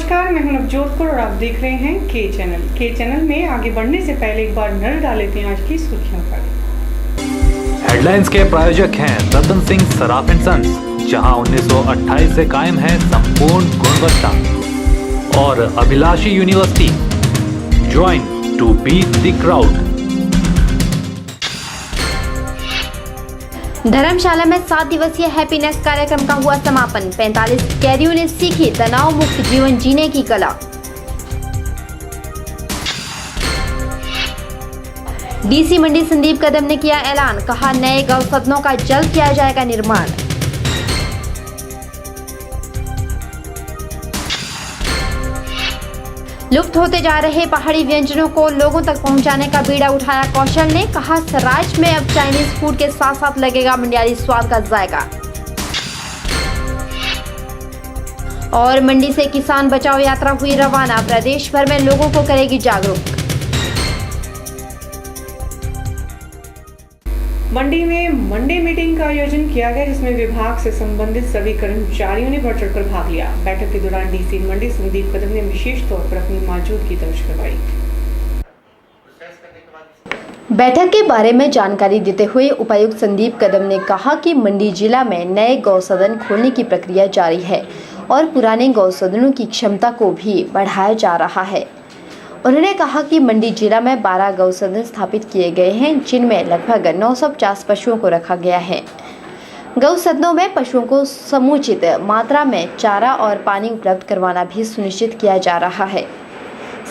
नमस्कार, मैं हूं नवजोत कौर और आप देख रहे हैं के चैनल। के चैनल में आगे बढ़ने से पहले एक बार नजर डाल लेते हैं आज की सुर्खियों पर। हेडलाइंस के प्रायोजक हैं रतन सिंह सराफ एंड सन्स, जहां 1928 से कायम है संपूर्ण गुणवत्ता, और Abhilashi university, join to beat the crowd. Dharamshala में 7 दिवसीय हैप्पीनेस कार्यक्रम का हुआ समापन। 45 कैदियों ने सीखी तनाव मुक्त जीवन जीने की कला। डीसी मंडी संदीप कदम ने किया ऐलान, कहा नए गौ सदनों का जल्द किया जाएगा निर्माण। लुप्त होते जा रहे पहाड़ी व्यंजनों को लोगों तक पहुंचाने का बीड़ा उठाया कौशल ने, कहा सराज में अब चाइनीज फूड के साथ साथ लगेगा मंडियारी स्वाद का जायका। और मंडी से किसान बचाओ यात्रा हुई रवाना, प्रदेश भर में लोगों को करेगी जागरूक। मंडी में मंडे मीटिंग का आयोजन किया गया, जिसमें विभाग से संबंधित सभी कर्मचारियों ने बढ़ चढ़कर भाग लिया। बैठक के दौरान डीसी मंडी संदीप कदम ने विशेष तौर पर अपनी मौजूदगी दर्ज करवाई। बैठक के बारे में जानकारी देते हुए उपायुक्त संदीप कदम ने कहा कि मंडी जिला में नए गौसदन खोलने की प्रक्रिया जारी है और पुराने गौसदनों की क्षमता को भी बढ़ाया जा रहा है। उन्होंने कहा कि मंडी जिला में 12 गौसदन स्थापित किए गए हैं, जिनमें लगभग 950 पशुओं को रखा गया है। गौसदनों में पशुओं को समुचित मात्रा में चारा और पानी उपलब्ध करवाना भी सुनिश्चित किया जा रहा है।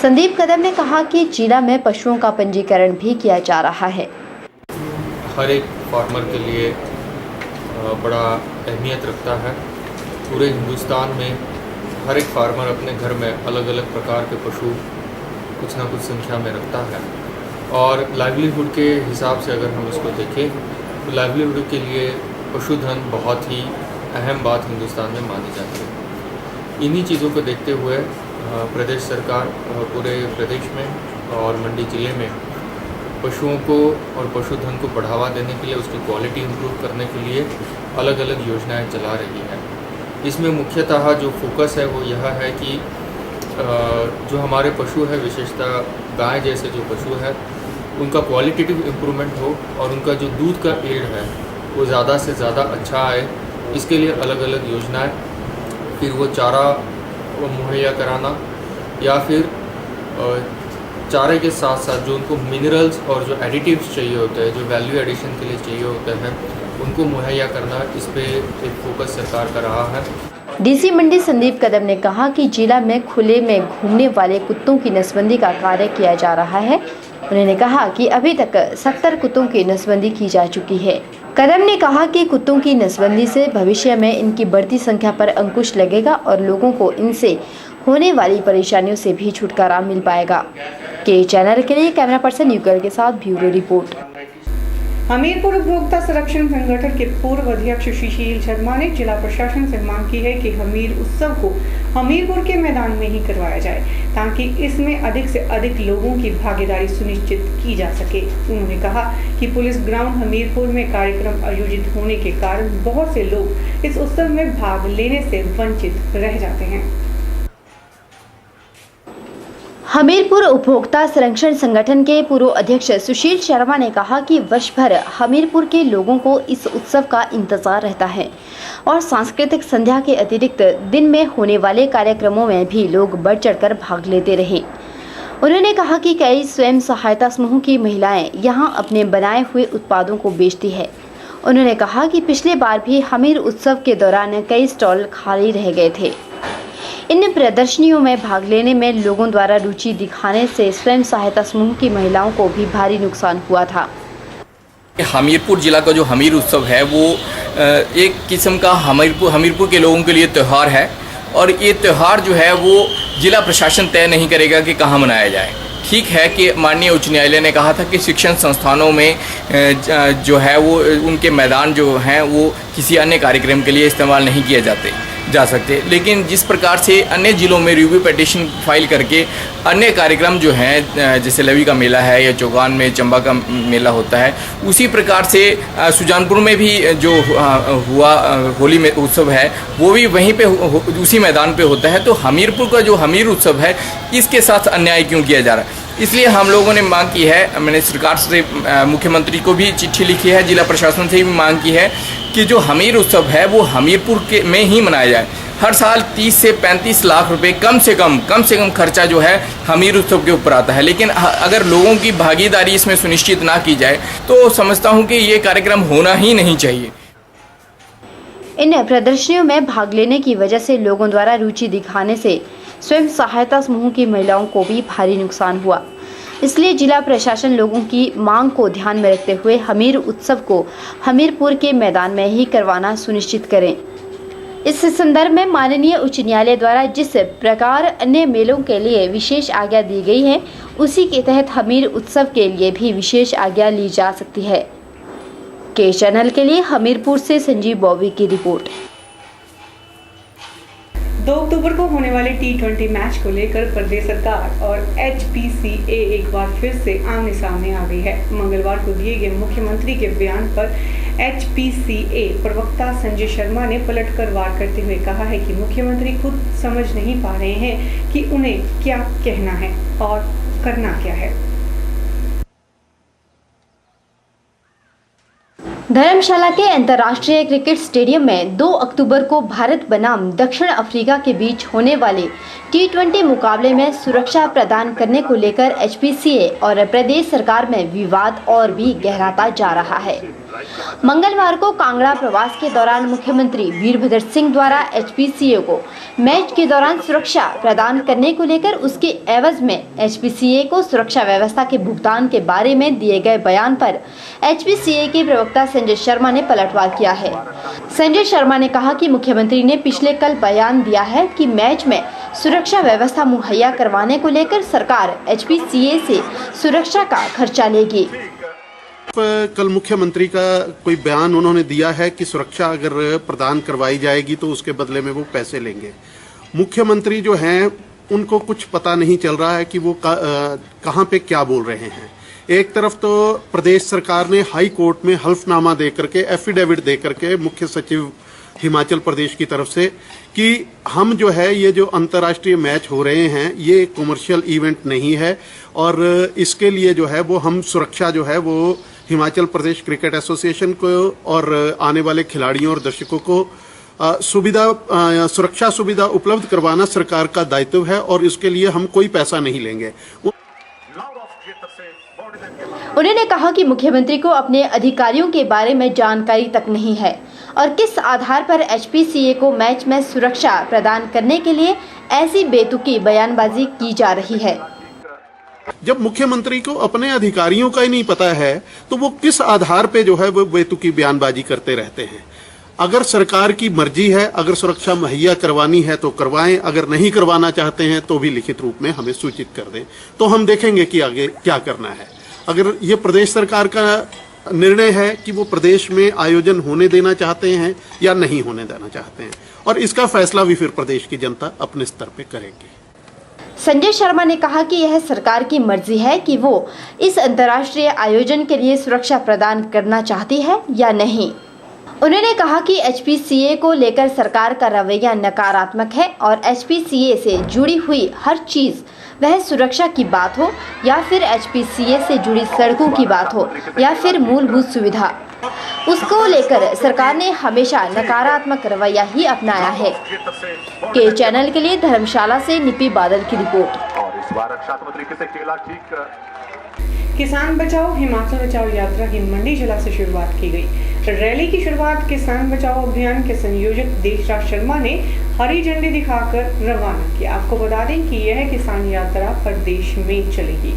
संदीप कदम ने कहा कि जिला में पशुओं का पंजीकरण भी किया जा रहा है। हर एक फार्मर के लिए बड़ा अहमियत रखता है। पूरे हिंदुस्तान में हर एक फार्मर अपने घर में अलग अलग प्रकार के पशु कुछ ना कुछ संख्या में रखता है, और लाइवलीहुड के हिसाब से अगर हम इसको देखें तो लाइवलीहुड के लिए पशुधन बहुत ही अहम बात हिंदुस्तान में मानी जाती है। इन्हीं चीज़ों को देखते हुए प्रदेश सरकार पूरे प्रदेश में और मंडी ज़िले में पशुओं को और पशुधन को बढ़ावा देने के लिए, उसकी क्वालिटी इम्प्रूव करने के लिए अलग अलग योजनाएं चला रही है। इसमें मुख्यतः जो फोकस है वो यह है कि जो हमारे पशु है, विशेषतः गाय जैसे जो पशु है, उनका क्वालिटेटिव इम्प्रूवमेंट हो और उनका जो दूध का एड है वो ज़्यादा से ज़्यादा अच्छा आए। इसके लिए अलग अलग योजनाएं, फिर वो चारा मुहैया कराना या फिर चारे के साथ साथ जो उनको मिनरल्स और जो एडिटिव्स चाहिए होते हैं, जो वैल्यू एडिशन के लिए चाहिए होते हैं, उनको मुहैया करना, इस पे एक फोकस सरकार का रहा है। डीसी मंडी संदीप कदम ने कहा कि जिला में खुले में घूमने वाले कुत्तों की नसबंदी का कार्य किया जा रहा है। उन्होंने कहा कि अभी तक 70 कुत्तों की नसबंदी की जा चुकी है। कदम ने कहा कि कुत्तों की नसबंदी से भविष्य में इनकी बढ़ती संख्या पर अंकुश लगेगा और लोगों को इनसे होने वाली परेशानियों से भी छुटकारा मिल पाएगा। के चैनल के लिए कैमरा पर्सन युगल के साथ ब्यूरो रिपोर्ट। हमीरपुर उपभोक्ता संरक्षण संगठन के पूर्व अध्यक्ष सुशील शर्मा ने जिला प्रशासन से मांग की है कि हमीर उत्सव को हमीरपुर के मैदान में ही करवाया जाए, ताकि इसमें अधिक से अधिक लोगों की भागीदारी सुनिश्चित की जा सके। उन्होंने कहा कि पुलिस ग्राउंड हमीरपुर में कार्यक्रम आयोजित होने के कारण बहुत से लोग इस उत्सव में भाग लेने से वंचित रह जाते हैं। हमीरपुर उपभोक्ता संरक्षण संगठन के पूर्व अध्यक्ष सुशील शर्मा ने कहा कि वर्ष भर हमीरपुर के लोगों को इस उत्सव का इंतजार रहता है और सांस्कृतिक संध्या के अतिरिक्त दिन में होने वाले कार्यक्रमों में भी लोग बढ़ चढ़कर भाग लेते रहे। उन्होंने कहा कि कई स्वयं सहायता समूह की महिलाएं यहां अपने बनाए हुए उत्पादों को बेचती है। उन्होंने कहा कि पिछले बार भी हमीर उत्सव के दौरान कई स्टॉल खाली रह गए थे। इन प्रदर्शनियों में भाग लेने में लोगों द्वारा रुचि दिखाने से स्वयं सहायता समूह की महिलाओं को भी भारी नुकसान हुआ था। हमीरपुर जिला का जो हमीर उत्सव है वो एक किस्म का हमीरपुर के लोगों के लिए त्यौहार है, और ये त्यौहार जो है वो जिला प्रशासन तय नहीं करेगा कि कहाँ मनाया जाए। ठीक है कि माननीय उच्च न्यायालय ने कहा था कि शिक्षण संस्थानों में जो है वो उनके मैदान जो हैं वो किसी अन्य कार्यक्रम के लिए इस्तेमाल नहीं किए जाते, जा सकते। लेकिन जिस प्रकार से अन्य ज़िलों में रिव्यू पिटीशन फाइल करके अन्य कार्यक्रम जो हैं, जैसे लवी का मेला है या चौगान में चंबा का मेला होता है, उसी प्रकार से सुजानपुर में भी जो हुआ होली में उत्सव है वो भी वहीं पे उसी मैदान पे होता है। तो हमीरपुर का जो हमीर उत्सव है इसके साथ अन्याय क्यों किया जा रहा है? इसलिए हम लोगों ने मांग की है, मैंने सरकार से मुख्यमंत्री को भी चिट्ठी लिखी है, जिला प्रशासन से भी मांग की है कि जो हमीर उत्सव है वो हमीरपुर के में ही मनाया जाए। हर साल 30 से 35 लाख रुपए कम से कम खर्चा जो है हमीर उत्सव के ऊपर आता है। लेकिन अगर लोगों की भागीदारी इसमें सुनिश्चित ना की जाए तो समझता हूँ कि ये कार्यक्रम होना ही नहीं चाहिए। इन प्रदर्शनियों में भाग लेने की वजह से लोगों द्वारा रुचि दिखाने से स्वयं सहायता समूह की महिलाओं को भी भारी नुकसान हुआ। इसलिए जिला प्रशासन लोगों की मांग को ध्यान में रखते हुए हमीर उत्सव को हमीरपुर के मैदान में ही करवाना सुनिश्चित करें। इस संदर्भ में माननीय उच्च न्यायालय द्वारा जिस प्रकार अन्य मेलों के लिए विशेष आज्ञा दी गई है, उसी के तहत हमीर उत्सव के लिए भी विशेष आज्ञा ली जा सकती है। के चैनल के लिए हमीरपुर से संजीव बॉबी की रिपोर्ट। 2 अक्टूबर को होने वाले T20 मैच को लेकर प्रदेश सरकार और HPCA एक बार फिर से आमने सामने आ गई है। मंगलवार को दिए गए मुख्यमंत्री के बयान पर HPCA प्रवक्ता संजय शर्मा ने पलटकर वार करते हुए कहा है कि मुख्यमंत्री खुद समझ नहीं पा रहे हैं कि उन्हें क्या कहना है और करना क्या है। धर्मशाला के अंतर्राष्ट्रीय क्रिकेट स्टेडियम में 2 अक्टूबर को भारत बनाम दक्षिण अफ्रीका के बीच होने वाले T20 मुकाबले में सुरक्षा प्रदान करने को लेकर HPCA और प्रदेश सरकार में विवाद और भी गहराता जा रहा है। मंगलवार को कांगड़ा प्रवास के दौरान मुख्यमंत्री वीरभद्र सिंह द्वारा HPCA को मैच के दौरान सुरक्षा प्रदान करने को लेकर उसके एवज में HPCA को सुरक्षा व्यवस्था के भुगतान के बारे में दिए गए बयान पर HPCA के प्रवक्ता संजय शर्मा ने पलटवार किया है। संजय शर्मा ने कहा कि मुख्यमंत्री ने पिछले कल बयान दिया है कि मैच में सुरक्षा व्यवस्था मुहैया करवाने को लेकर सरकार HPCA से सुरक्षा का खर्चा लेगी। कल मुख्यमंत्री का कोई बयान उन्होंने दिया है कि सुरक्षा अगर प्रदान करवाई जाएगी तो उसके बदले में वो पैसे लेंगे। मुख्यमंत्री जो हैं उनको कुछ पता नहीं चल रहा है कि वो कहाँ पे क्या बोल रहे हैं। एक तरफ तो प्रदेश सरकार ने हाई कोर्ट में हल्फनामा दे करके एफिडेविट दे करके मुख्य सचिव हिमाचल प्रदेश की तरफ से कि हम जो है ये जो अंतर्राष्ट्रीय मैच हो रहे हैं ये कमर्शियल इवेंट नहीं है और इसके लिए जो है वो हम सुरक्षा जो है वो हिमाचल प्रदेश क्रिकेट एसोसिएशन को और आने वाले खिलाड़ियों और दर्शकों को सुरक्षा सुविधा उपलब्ध करवाना सरकार का दायित्व है और इसके लिए हम कोई पैसा नहीं लेंगे। उन्होंने कहा कि मुख्यमंत्री को अपने अधिकारियों के बारे में जानकारी तक नहीं है और किस आधार पर HPCA को मैच में सुरक्षा प्रदान करने के लिए ऐसी बेतुकी बयानबाजी की जा रही है। जब मुख्यमंत्री को अपने अधिकारियों का ही नहीं पता है तो वो किस आधार पे जो है वो बेतुकी बयानबाजी करते रहते हैं। अगर सरकार की मर्जी है, अगर सुरक्षा मुहैया करवानी है तो करवाएं, अगर नहीं करवाना चाहते हैं तो भी लिखित रूप में हमें सूचित कर दें, तो हम देखेंगे कि आगे क्या करना है। अगर ये प्रदेश सरकार का निर्णय है कि वो प्रदेश में आयोजन होने देना चाहते हैं या नहीं होने देना चाहते हैं और इसका फैसला भी फिर प्रदेश की जनता अपने स्तर पे करेगी। संजय शर्मा ने कहा कि यह सरकार की मर्जी है कि वो इस अंतर्राष्ट्रीय आयोजन के लिए सुरक्षा प्रदान करना चाहती है या नहीं। उन्होंने कहा कि HPCA को लेकर सरकार का रवैया नकारात्मक है और HPCA से जुड़ी हुई हर चीज, वह सुरक्षा की बात हो या फिर HPCA से जुड़ी सड़कों की बात हो या फिर मूलभूत सुविधा, उसको लेकर सरकार ने हमेशा नकारात्मक रवैया ही अपनाया है। के चैनल के लिए धर्मशाला से निपी बादल की रिपोर्ट। और इस बार अक्षात्मक तरीके से केला ठीक। किसान बचाओ हिमाचल बचाओ यात्रा की मंडी जिला से शुरुआत की गई। रैली की शुरुआत किसान बचाओ अभियान के संयोजक देशराज शर्मा ने हरी झंडी दिखाकर रवाना किया। आपको बता दें कि यह किसान यात्रा प्रदेश में चलेगी।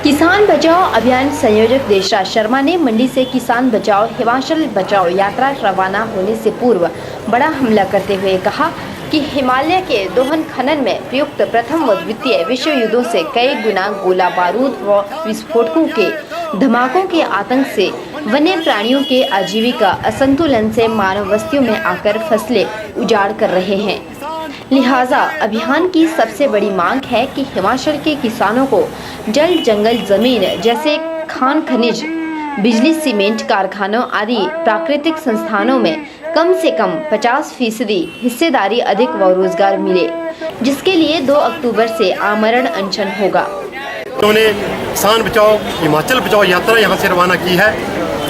किसान बचाओ अभियान संयोजक देशराज शर्मा ने मंडी से किसान बचाओ हिमाचल बचाओ यात्रा रवाना होने से पूर्व बड़ा हमला करते हुए कहा कि हिमालय के दोहन खनन में प्रयुक्त प्रथम व द्वितीय विश्व युद्धों से कई गुना गोला बारूद व विस्फोटकों के धमाकों के आतंक से वन्य प्राणियों के आजीविका असंतुलन से मानव बस्तियों में आकर फसलें उजाड़ कर रहे हैं। लिहाजा अभियान की सबसे बड़ी मांग है कि हिमाचल के किसानों को जल जंगल जमीन जैसे खान खनिज, बिजली, सीमेंट कारखानों आदि प्राकृतिक संस्थानों में कम से कम 50% हिस्सेदारी अधिक व रोजगार मिले, जिसके लिए 2 अक्टूबर से आमरण अनशन होगा। उन्होंने किसान बचाओ हिमाचल बचाओ यात्रा यहाँ से रवाना की है।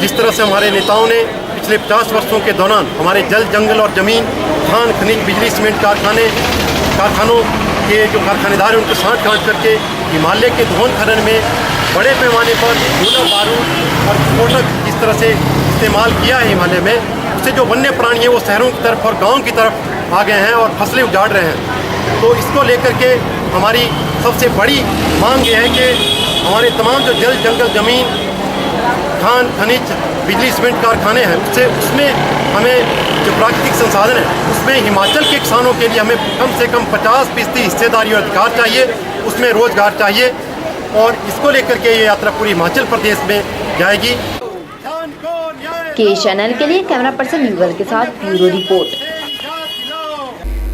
जिस तरह से हमारे नेताओं ने पिछले 50 वर्षों के दौरान हमारे जल जंगल और जमीन, खान खनिज, बिजली, सीमेंट कारखानों के जो कारखानेदार हैं उनको साथ काट करके हिमालय के धोन खनन में बड़े पैमाने पर गोला बारूद और विस्फोटक जिस तरह से इस्तेमाल किया है हिमालय में, उससे जो वन्य प्राणी हैं वो शहरों की तरफ और गाँव की तरफ आ गए हैं और फसलें उजाड़ रहे हैं। तो इसको लेकर के हमारी सबसे बड़ी मांग ये है कि हमारे तमाम जो जल जंगल जमीन, खान खनिज, बिजली, सीमेंट कारखाने हैं उसमें हमें जो प्राकृतिक संसाधन है उसमें हिमाचल के किसानों के लिए हमें कम से कम 50% हिस्सेदारी और अधिकार चाहिए, उसमें रोजगार चाहिए। और इसको लेकर के ये यात्रा पूरी हिमाचल प्रदेश में जाएगी। के चैनल के लिए कैमरा पर्सन युगल के साथ ब्यूरो रिपोर्ट।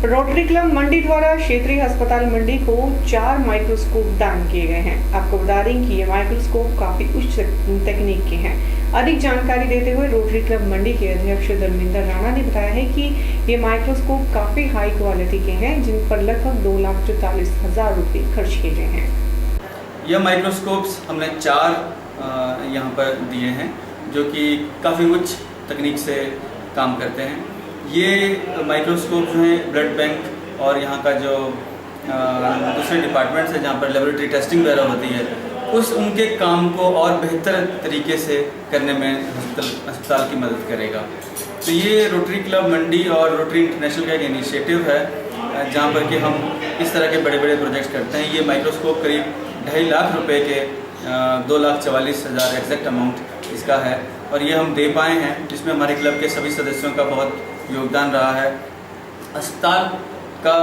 रोटरी क्लब मंडी द्वारा क्षेत्रीय अस्पताल मंडी को 4 माइक्रोस्कोप दान किए गए हैं। आपको बता दें कि ये माइक्रोस्कोप काफी उच्च तकनीक के हैं। अधिक जानकारी देते हुए रोटरी क्लब मंडी के अध्यक्ष धर्मेंद्र राणा ने बताया है कि ये माइक्रोस्कोप काफी हाई क्वालिटी के हैं, जिन पर लगभग 2,44,000 रुपये खर्च किए गए हैं। यह माइक्रोस्कोप्स हमने 4 यहाँ पर दिए हैं, जो कि काफ़ी उच्च तकनीक से काम करते हैं। ये माइक्रोस्कोप जो है ब्लड बैंक और यहाँ का जो दूसरे डिपार्टमेंट्स है जहाँ पर लेबोरेटरी टेस्टिंग वगैरह होती है, उनके काम को और बेहतर तरीके से करने में अस्पताल की मदद करेगा। तो ये रोटरी क्लब मंडी और रोटरी इंटरनेशनल का एक इनिशिएटिव है जहाँ पर कि हम इस तरह के बड़े बड़े प्रोजेक्ट्स करते हैं। ये माइक्रोस्कोप करीब 2.5 लाख रुपए के 2,44,000 एग्जैक्ट अमाउंट इसका है और ये हम दे पाए हैं, जिसमें हमारे क्लब के सभी सदस्यों का बहुत योगदान रहा है। अस्पताल का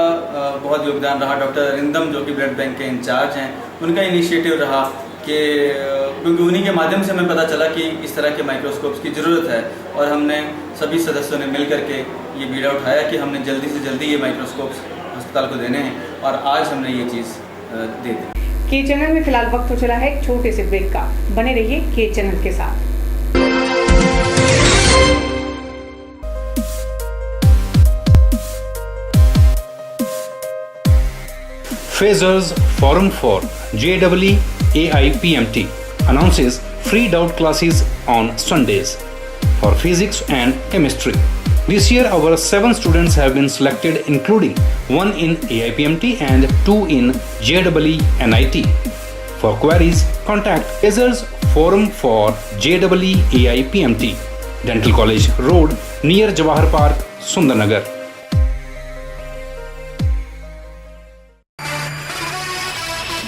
बहुत योगदान रहा। डॉक्टर अरिंदम जो कि ब्लड बैंक के इंचार्ज हैं, उनका इनिशिएटिव रहा कि क्योंकि उन्हीं के माध्यम से हमें पता चला कि इस तरह के माइक्रोस्कोप्स की ज़रूरत है और हमने सभी सदस्यों ने मिल करके ये बीड़ा उठाया कि हमने जल्दी से जल्दी ये माइक्रोस्कोप्स अस्पताल को देने हैं और आज हमने ये चीज़ दे दी। के चैनल में फिलहाल वक्त हो चला है एक छोटे से ब्रेक का। बने रहिए के चैनल के साथ। Frasers Forum for JEE AIPMT announces free doubt classes on Sundays for physics and chemistry. This year our 7 students have been selected, including 1 in AIPMT and 2 in JEE NIT. For queries, contact Frasers Forum for JEE AIPMT, Dental College Road near Jawahar Park, Sundarnagar.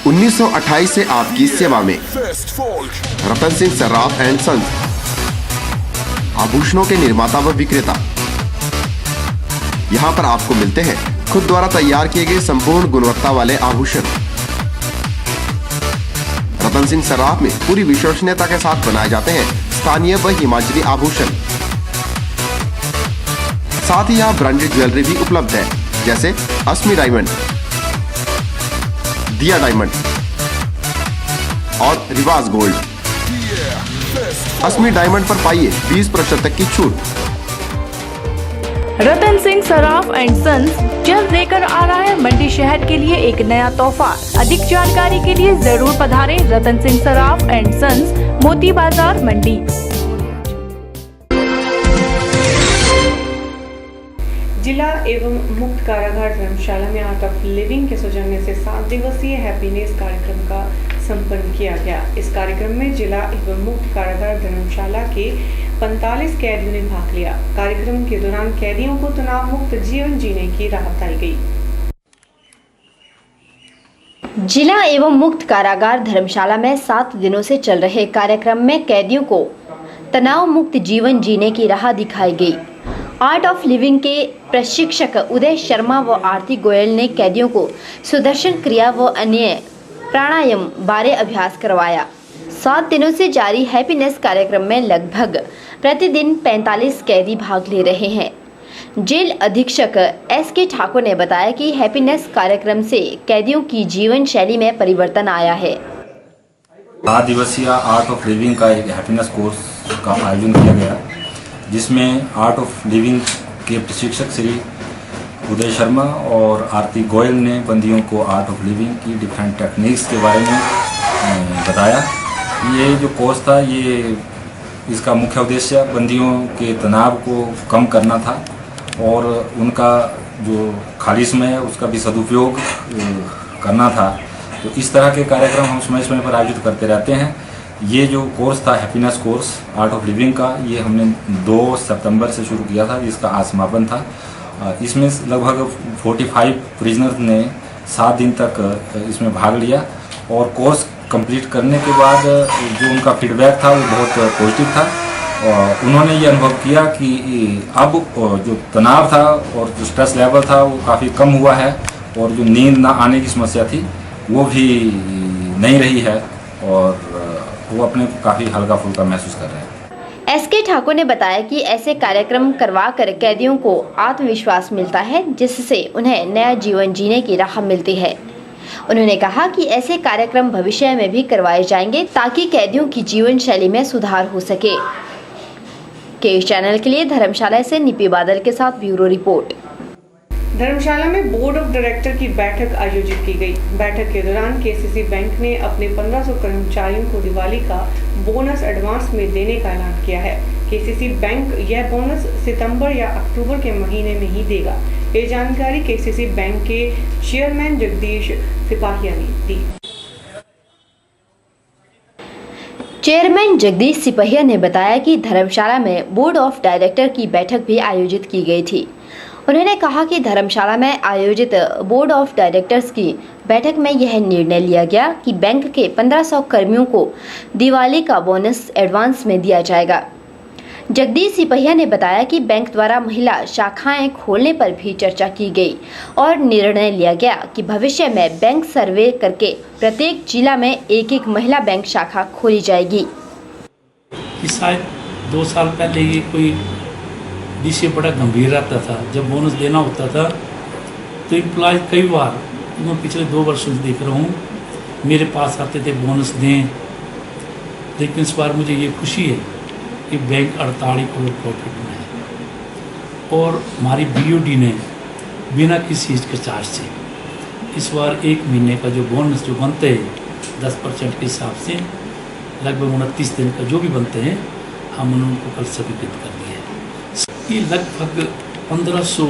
उन्नीस 1928 से आपकी सेवा में Ratan Singh Sarraf and sons, आभूषणों के निर्माता व विक्रेता। यहाँ पर आपको मिलते हैं खुद द्वारा तैयार किए गए संपूर्ण गुणवत्ता वाले आभूषण। रतन सिंह सर्राफ में पूरी विश्वसनीयता के साथ बनाए जाते हैं स्थानीय व हिमाचली आभूषण। साथ ही यहाँ ब्रांडेड ज्वेलरी भी उपलब्ध है, जैसे अस्मी डायमंड, दिया डायमंड और रिवाज गोल्ड। अस्मी डायमंड पर पाइए 20% तक की छूट। रतन सिंह सराफ एंड सन्स जल्द लेकर आ रहा है मंडी शहर के लिए एक नया तोहफा। अधिक जानकारी के लिए जरूर पधारें रतन सिंह सराफ एंड सन्स, मोती बाजार, मंडी। जिला एवं मुक्त कारागार धर्मशाला में आर्ट ऑफ लिविंग के सौजन्य से 7 दिवसीय हैप्पीनेस कार्यक्रम का संपन्न किया गया। इस कार्यक्रम में जिला एवं मुक्त कारागार धर्मशाला के 45 कैदियों ने भाग लिया। कार्यक्रम के दौरान कैदियों को तनाव मुक्त जीवन जीने की राह बताई गई। जिला एवं मुक्त कारागार धर्मशाला में 7 दिनों से चल रहे कार्यक्रम में कैदियों को तनाव मुक्त जीवन जीने की राह दिखाई गई। आर्ट ऑफ लिविंग के प्रशिक्षक उदय शर्मा व आरती गोयल ने कैदियों को सुदर्शन क्रिया व अन्य प्राणायाम बारे अभ्यास करवाया। 7 दिनों से जारी हैप्पीनेस कार्यक्रम में लगभग प्रतिदिन 45 कैदी भाग ले रहे हैं। जेल अधीक्षक SK ठाकुर ने बताया कि हैप्पीनेस कार्यक्रम से कैदियों की जीवन शैली में परिवर्तन आया है। 7 दिवसीय आर्ट ऑफ लिविंग का एक हैप्पीनेस कोर्स का आयोजन किया गया, जिसमें आर्ट ऑफ लिविंग के प्रशिक्षक श्री उदय शर्मा और आरती गोयल ने बंदियों को आर्ट ऑफ लिविंग की डिफरेंट टेक्निक्स के बारे में बताया। ये जो कोर्स था, ये इसका मुख्य उद्देश्य बंदियों के तनाव को कम करना था और उनका जो खाली समय है उसका भी सदुपयोग करना था। तो इस तरह के कार्यक्रम हम समय समय पर आयोजित करते रहते हैं। ये जो कोर्स था happiness course art of living का, ये हमने 2 सितंबर से शुरू किया था, जिसका आज समापन था। इसमें लगभग 45 प्रिजनर्स ने 7 दिन तक इसमें भाग लिया और कोर्स कंप्लीट करने के बाद जो उनका फीडबैक था वो बहुत पॉजिटिव था। और उन्होंने ये अनुभव किया कि अब जो तनाव था और जो स्ट्रेस लेवल था वो काफ़ी कम हुआ है और जो नींद ना आने की समस्या थी वो भी नहीं रही है और वो अपने काफ़ी हल्का फुल्का महसूस कर रहे हैं। SK ठाकुर ने बताया कि ऐसे कार्यक्रम करवाकर कैदियों को आत्मविश्वास मिलता है, जिससे उन्हें नया जीवन जीने की राह मिलती है। उन्होंने कहा कि ऐसे कार्यक्रम भविष्य में भी करवाए जाएंगे ताकि कैदियों की जीवन शैली में सुधार हो सके। केएस चैनल के लिए धर्मशाला से निपी बादल के साथ ब्यूरो रिपोर्ट। धर्मशाला में बोर्ड ऑफ डायरेक्टर की बैठक आयोजित की गई। बैठक के दौरान KCC बैंक ने अपने 1500 कर्मचारियों को दिवाली का बोनस एडवांस में देने का ऐलान किया है। KCC बैंक यह बोनस सितंबर या अक्टूबर के महीने में ही देगा। ये जानकारी KCC बैंक के चेयरमैन जगदीश सिपाहिया ने दी। चेयरमैन जगदीश सिपाहिया ने बताया कि धर्मशाला में बोर्ड ऑफ डायरेक्टर की बैठक भी आयोजित की गई थी। उन्होंने कहा कि धर्मशाला में आयोजित बोर्ड ऑफ डायरेक्टर्स की बैठक में यह निर्णय लिया गया कि बैंक के 1500 कर्मियों को दिवाली का बोनस एडवांस में दिया जाएगा। जगदीश सिपाहिया ने बताया कि बैंक द्वारा महिला शाखाएं खोलने पर भी चर्चा की गई और निर्णय लिया गया कि भविष्य में बैंक सर्वे करके प्रत्येक जिला में एक महिला बैंक शाखा खोली जाएगी। शायद 2 साल पहले ये कोई विषय बड़ा गंभीर रहता था। जब बोनस देना होता था तो एम्प्लॉय कई बार, मैं पिछले 2 वर्षों से देख रहा हूँ, मेरे पास आते थे बोनस दें, लेकिन इस बार मुझे ये खुशी है कि बैंक 48 करोड़ प्रॉफिट में है और हमारी BOD ने बिना किसी चीज़ के चार्ज से इस बार 1 महीने का जो बोनस जो बनते हैं 10% के हिसाब से लगभग 29 दिन का जो भी बनते हैं हम उनको कल स्वीकृत कर दिए। ये लगभग 1500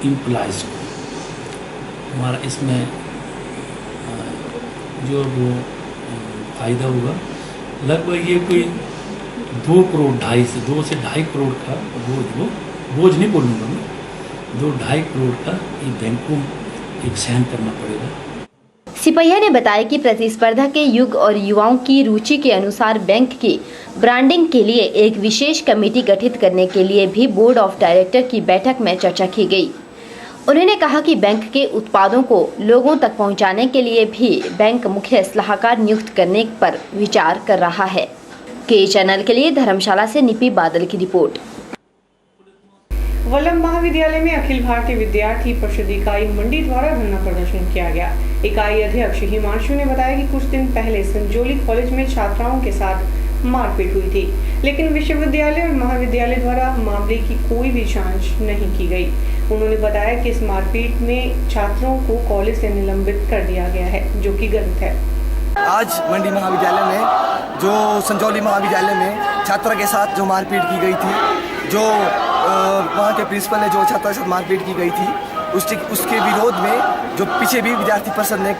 एम्प्लॉयज़ को हमारा इसमें जो वो फ़ायदा होगा, लगभग ये कोई 2 करोड़ 2.5 करोड़ का बोझ नहीं बोलूँगा मैं, 2-2.5 करोड़ का ये बैंक को एक सहन करना पड़ेगा। सिपाहिया ने बताया कि प्रतिस्पर्धा के युग और युवाओं की रुचि के अनुसार बैंक की ब्रांडिंग के लिए एक विशेष कमेटी गठित करने के लिए भी बोर्ड ऑफ डायरेक्टर की बैठक में चर्चा की गई। उन्होंने कहा कि बैंक के उत्पादों को लोगों तक पहुंचाने के लिए भी बैंक मुख्य सलाहकार नियुक्त करने पर विचार कर रहा है। केएस चैनल के लिए धर्मशाला से निपी बादल की रिपोर्ट। वल्लभ महाविद्यालय में अखिल भारतीय विद्यार्थी परिषद इकाई मंडी द्वारा धरना प्रदर्शन किया गया। इकाई अध्यक्ष हिमांशु ने बताया कि कुछ दिन पहले संजोली कॉलेज में छात्राओं के साथ मारपीट हुई थी, लेकिन विश्वविद्यालय और महाविद्यालय द्वारा मामले की कोई भी जांच नहीं की गई। उन्होंने बताया कि इस मारपीट में छात्रों को कॉलेज से निलंबित कर दिया गया है, जो कि गलत है। आज मंडी महाविद्यालय में जो संजौली महाविद्यालय में छात्रा के साथ जो मारपीट की गई थी, जो वहाँ के प्रिंसिपल ने जो छात्रा के साथ मारपीट की गई थी, उसके विरोध में जो पीछे भी विद्यार्थी परिषद ने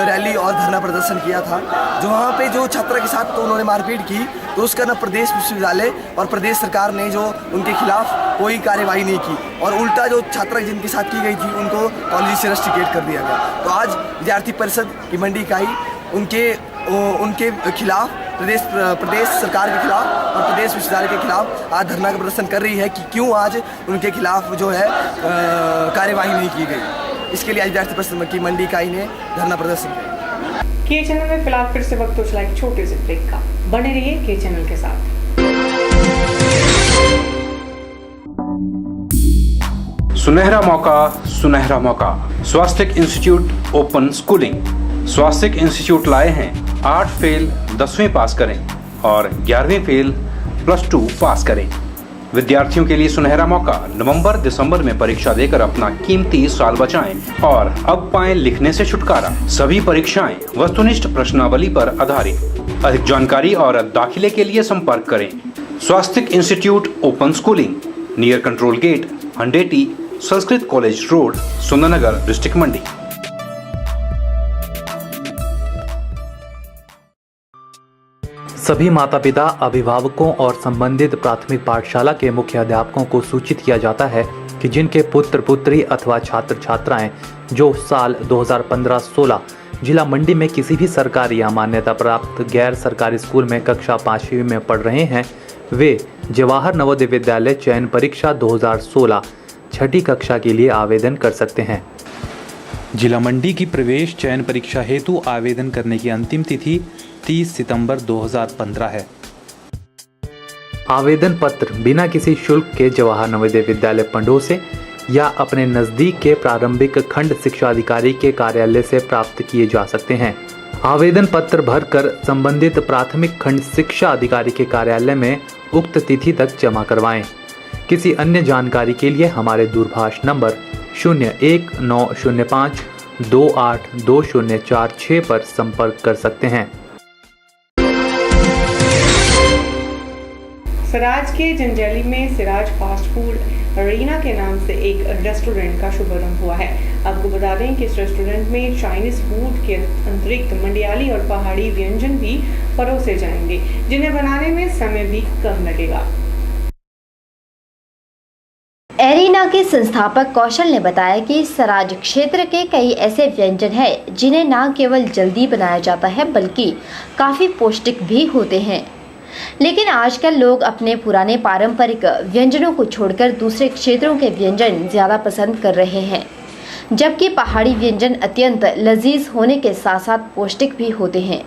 रैली और धरना प्रदर्शन किया था। जो वहाँ पे जो छात्रा के साथ तो उन्होंने मारपीट की, तो उसका न प्रदेश विश्वविद्यालय और प्रदेश सरकार ने जो उनके खिलाफ कोई कार्यवाही नहीं की और उल्टा जो छात्रा जिनके साथ की गई थी उनको कॉलेज से रस्टिकेट कर दिया गया। तो आज विद्यार्थी परिषद की मंडी इकाई उनके खिलाफ प्रदेश सरकार के खिलाफ और प्रदेश विश्वविद्यालय के खिलाफ आज धरना का प्रदर्शन कर रही है कि क्यों आज उनके खिलाफ जो है कार्यवाही नहीं की गई। इसके लिए आज विद्यार्थी परिषद की मंडी इकाई ने धरना प्रदर्शन किया। के चैनल में फिलहाल फिर से वक्त हो चला एक छोटे से ब्रेक का। बने रहिए के चैनल के साथ। सुनहरा मौका स्वास्तिक इंस्टीट्यूट ओपन स्कूलिंग। स्वास्तिक इंस्टीट्यूट लाए हैं 8 फेल 10वीं पास करें और 11वीं फेल +2 पास करें। विद्यार्थियों के लिए सुनहरा मौका। नवंबर दिसंबर में परीक्षा देकर अपना कीमती साल बचाएं और अब पाएं लिखने से छुटकारा। सभी परीक्षाएं वस्तुनिष्ठ प्रश्नावली पर आधारित। अधिक जानकारी और दाखिले के लिए संपर्क करें Swastik institute open schooling, near control gate, 180 Sanskrit college road, Sundernagar, district Mandi. सभी माता पिता, अभिभावकों और संबंधित प्राथमिक पाठशाला के मुख्य अध्यापकों को सूचित किया जाता है कि जिनके पुत्र पुत्री अथवा छात्र छात्राएं जो साल 2015-16 जिला मंडी में किसी भी सरकारी या मान्यता प्राप्त गैर सरकारी स्कूल में कक्षा 5वीं में पढ़ रहे हैं, वे जवाहर नवोदय विद्यालय चयन परीक्षा 2016 छठी कक्षा के लिए आवेदन कर सकते हैं। जिला मंडी की प्रवेश चयन परीक्षा हेतु आवेदन करने की अंतिम तिथि 30 सितंबर 2015 है। आवेदन पत्र बिना किसी शुल्क के जवाहर नवोदय विद्यालय पंडोह से या अपने नजदीक के प्रारंभिक खंड शिक्षा अधिकारी के कार्यालय से प्राप्त किए जा सकते हैं। आवेदन पत्र भरकर संबंधित प्राथमिक खंड शिक्षा अधिकारी के कार्यालय में उक्त तिथि तक जमा करवाएं। किसी अन्य जानकारी के लिए हमारे दूरभाष नंबर 019052822046 पर संपर्क कर सकते हैं। सिराज के जंजैली में सिराज फास्ट फूड अरीना के नाम से एक रेस्टोरेंट का शुभारंभ हुआ है। आपको बता दें कि इस रेस्टोरेंट में चाइनीज फूड के अतिरिक्त मंडियाली और पहाड़ी व्यंजन भी परोसे जाएंगे, जिन्हें बनाने में समय भी कम लगेगा। एरिना के संस्थापक कौशल ने बताया कि सराज क्षेत्र के कई ऐसे व्यंजन हैं जिन्हें न केवल जल्दी बनाया जाता है बल्कि काफ़ी पौष्टिक भी होते हैं, लेकिन आजकल लोग अपने पुराने पारंपरिक व्यंजनों को छोड़कर दूसरे क्षेत्रों के व्यंजन ज़्यादा पसंद कर रहे हैं, जबकि पहाड़ी व्यंजन अत्यंत लजीज होने के साथ साथ पौष्टिक भी होते हैं।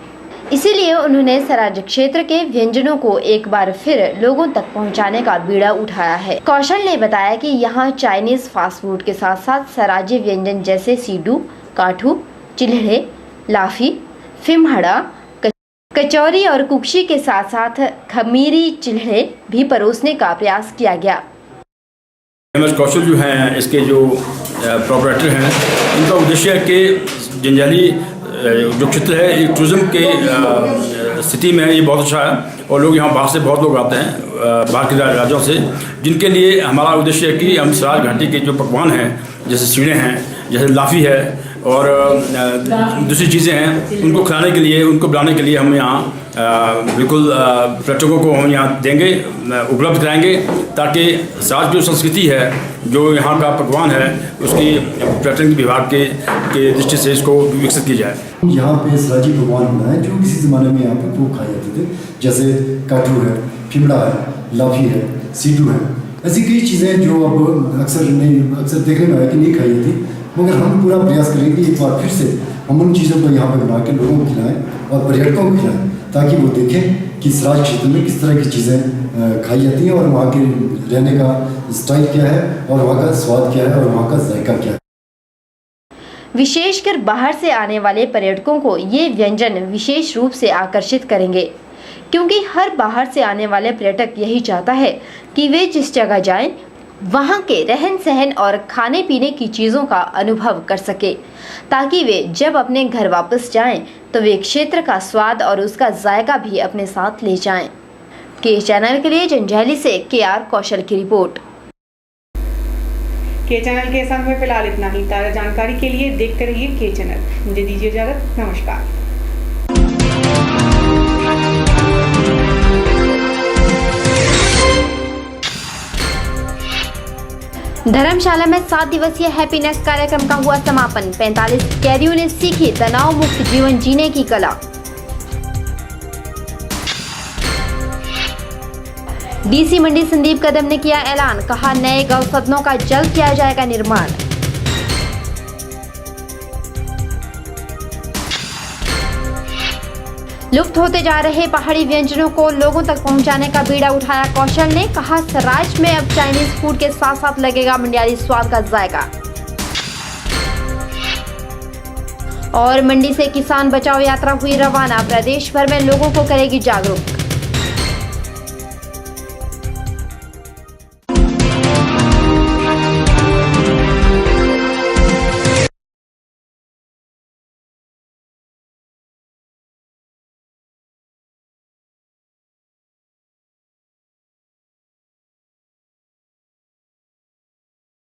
इसीलिए उन्होंने सराज क्षेत्र के व्यंजनों को एक बार फिर लोगों तक पहुंचाने का बीड़ा उठाया है। कौशल ने बताया कि यहाँ चाइनीज फास्ट फूड के साथ साथ सराजी व्यंजन जैसे सीडू, काठू, चिल्हड़े, लाफी, फिमहड़ा, कचौरी और कुक्षी के साथ साथ खमीरी चिल्हड़े भी परोसने का प्रयास किया गया। कौशल जो हैं, इसके जो प्रोपराइटर हैं, इनका उद्देश्य है कि जंजैली जो क्षेत्र है ये टूरिज्म के स्थिति में ये बहुत अच्छा है और लोग यहाँ बाहर से बहुत लोग आते हैं, बाहर के राज्यों से, जिनके लिए हमारा उद्देश्य है कि हम सराज घाटी के जो पकवान हैं, जैसे सीढ़े हैं, जैसे लाफी है और दूसरी चीज़ें हैं, उनको खिलाने के लिए, उनको बनाने के लिए हम यहाँ बिल्कुल पर्यटकों को हम यहाँ देंगे, उपलब्ध कराएंगे, ताकि सराज की जो संस्कृति है, जो यहाँ का पकवान है, उसकी पर्यटन विभाग के दृष्टि से इसको विकसित की जाए। यहाँ पे सराजी पकवान बनाए जो किसी ज़माने में यहाँ पे खूब खाए जाते थे, जैसे काटू है, फिमड़ा है, लाफी है, सीटू है, ऐसी कई चीज़ें जो अब अक्सर देखने में आया कि नहीं खाई जाती, मगर हम पूरा प्रयास करेंगे कि एक बार फिर से हम उन चीज़ों को यहाँ पे बना के लोगों को खिलाएं और पर्यटकों को खिलाएं, ताकि वो देखें कि सराज क्षेत्र में किस तरह की चीज़ें खाई जाती हैं और वहाँ के रहने का स्टाइल क्या है और वहाँ का स्वाद क्या है और वहाँ का जायका क्या है। विशेषकर बाहर से आने वाले पर्यटकों को ये व्यंजन विशेष रूप से आकर्षित करेंगे, क्योंकि हर बाहर से आने वाले पर्यटक यही चाहता है कि वे जिस जगह जाएं वहाँ के रहन सहन और खाने पीने की चीज़ों का अनुभव कर सके, ताकि वे जब अपने घर वापस जाएं तो वे क्षेत्र का स्वाद और उसका जायका भी अपने साथ ले जाएं। के चैनल के लिए जंजैली से KR कौशल की रिपोर्ट। के चैनल के साथ में फिलहाल इतना ही। ताज़ा जानकारी के लिए देखते रहिए के चैनल। मुझे दीजिए इजाजत, नमस्कार। धर्मशाला में 7 दिवसीय हैप्पीनेस कार्यक्रम का हुआ समापन। 45 कैदियों ने सीखी तनाव मुक्त जीवन जीने की कला। डीसी मंडी संदीप कदम ने किया ऐलान, कहा नए गौ सदनों का जल्द किया जाएगा निर्माण। लुप्त होते जा रहे पहाड़ी व्यंजनों को लोगों तक पहुंचाने का बीड़ा उठाया कौशल ने। कहा सराज में अब चाइनीज फूड के साथ साथ लगेगा मंडियारी स्वाद का जायका। और मंडी से किसान बचाओ यात्रा हुई रवाना। प्रदेश भर में लोगों को करेगी जागरूक।